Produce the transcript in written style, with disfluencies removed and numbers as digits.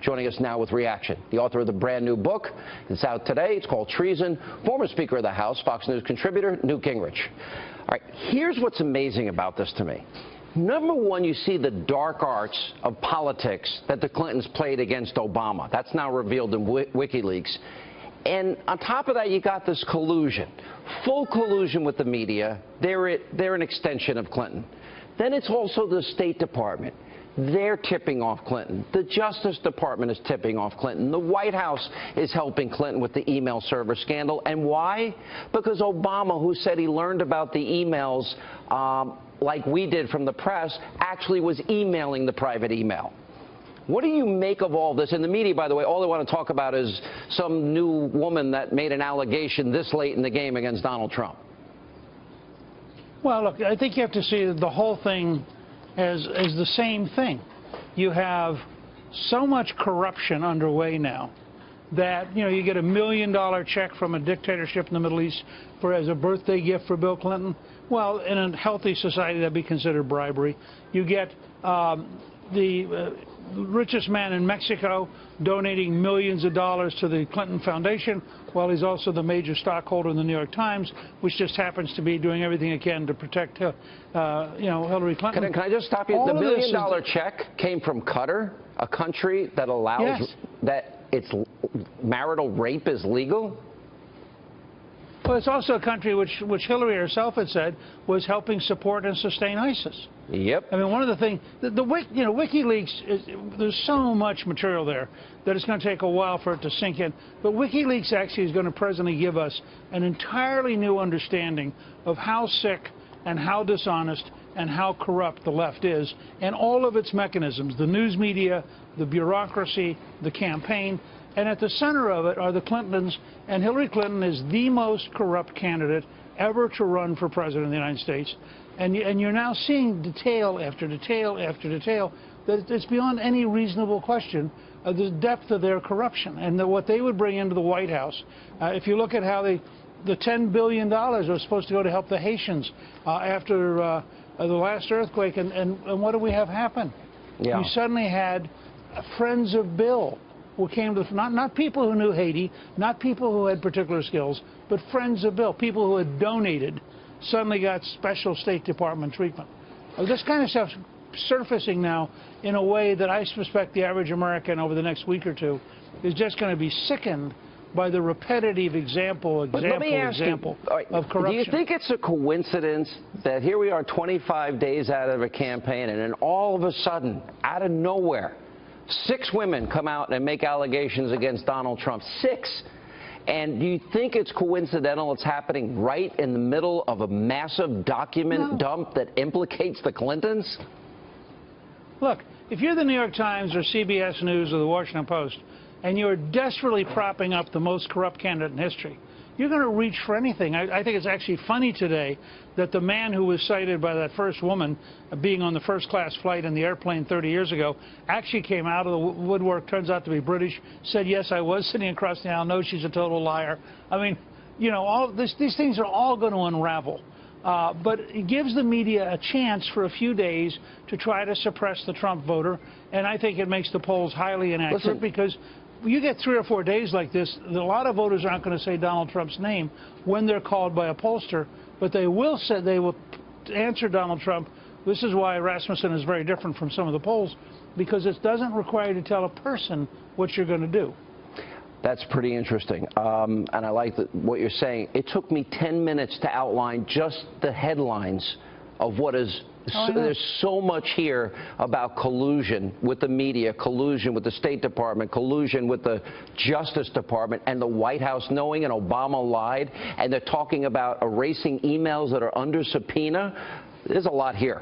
joining us now with reaction. The author of the brand new book. It's out today. It's called Treason. Former Speaker of the House, Fox News contributor, Newt Gingrich. All right, here's what's amazing about this to me. Number one, you see the dark arts of politics that the Clintons played against Obama. That's now revealed in WikiLeaks. And on top of that, you got this collusion, full collusion with the media. They're an extension of Clinton. Then it's also the State Department. They're tipping off Clinton. The Justice Department is tipping off Clinton. The White House is helping Clinton with the email server scandal. And why? Because Obama, who said he learned about the emails like we did from the press, actually was emailing the private email. What do you make of all this? And the media, by the way, all they want to talk about is some new woman that made an allegation this late in the game against Donald Trump. Well, look, I think you have to see the whole thing as the same thing. You have so much corruption underway now that, you know, you get $1 million check from a dictatorship in the Middle East as a birthday gift for Bill Clinton. Well, in a healthy society, that'd be considered bribery. You get the richest man in Mexico donating millions of dollars to the Clinton Foundation, while he's also the major stockholder in the New York Times, which just happens to be doing everything it can to protect, Hillary Clinton. Can I just stop you? The $1 million check came from Qatar, a country that allows that its marital rape is legal? Well, it's also a country which Hillary herself had said was helping support and sustain ISIS. Yep. I mean, one of the things, WikiLeaks, there's so much material there that it's going to take a while for it to sink in. But WikiLeaks actually is going to presently give us an entirely new understanding of how sick and how dishonest and how corrupt the left is, and all of its mechanisms, the news media, the bureaucracy, the campaign. And at the center of it are the Clintons, and Hillary Clinton is the most corrupt candidate ever to run for president of the United States. And you're now seeing detail after detail after detail that it's beyond any reasonable question of the depth of their corruption and what they would bring into the White House. If you look at how the $10 billion was supposed to go to help the Haitians after the last earthquake, and what do we have happen? Yeah. You suddenly had friends of Bill, who came to not people who knew Haiti, not people who had particular skills, but friends of Bill, people who had donated, suddenly got special State Department treatment. This kind of stuff surfacing now in a way that I suspect the average American over the next week or two is just going to be sickened by the repetitive example of corruption. Do you think it's a coincidence that here we are 25 days out of a campaign, and then all of a sudden, out of nowhere, 6 women come out and make allegations against Donald Trump? 6. And do you think it's coincidental it's happening right in the middle of a massive document dump that implicates the Clintons? Look, if you're the New York Times or CBS News or the Washington Post, and you're desperately propping up the most corrupt candidate in history, you're going to reach for anything. I think it's actually funny today that the man who was cited by that first woman being on the first-class flight in the airplane 30 years ago actually came out of the woodwork, turns out to be British, said, yes, I was sitting across the aisle, no, she's a total liar. I mean, you know, these things are all going to unravel. But it gives the media a chance for a few days to try to suppress the Trump voter, and I think it makes the polls highly inaccurate because you get 3 or 4 days like this, a lot of voters aren't going to say Donald Trump's name when they're called by a pollster, but they will answer Donald Trump. This is why Rasmussen is very different from some of the polls, because it doesn't require you to tell a person what you're going to do. That's pretty interesting, and I like what you're saying. It took me 10 minutes to outline just the headlines of what is. There's so much here about collusion with the media, collusion with the State Department, collusion with the Justice Department, and the White House knowing and Obama lied, and they're talking about erasing emails that are under subpoena. There's a lot here.